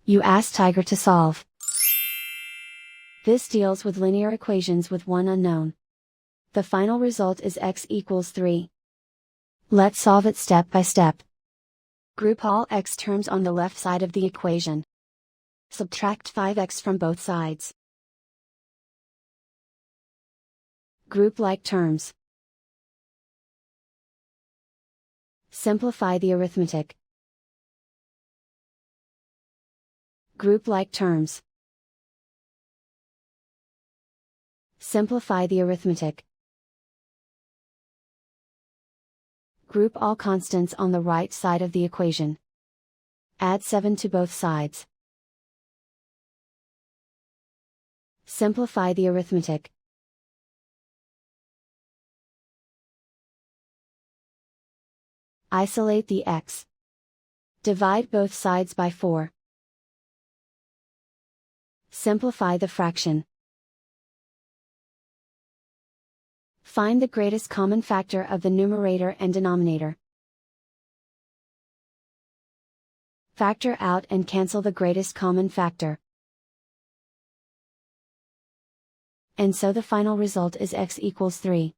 You ask Tiger to solve. This deals with linear equations with one unknown. The final result is x equals 3. Let's solve it step by step. Group all x terms on the left side of the equation. Subtract 5x from both sides. Group like terms. Simplify the arithmetic. Group like terms. Simplify the arithmetic. Group all constants on the right side of the equation. Add 7 to both sides. Simplify the arithmetic. Isolate the x. Divide both sides by 4. Simplify the fraction. Find the greatest common factor of the numerator and denominator. Factor out and cancel the greatest common factor. And so the final result is x equals 3.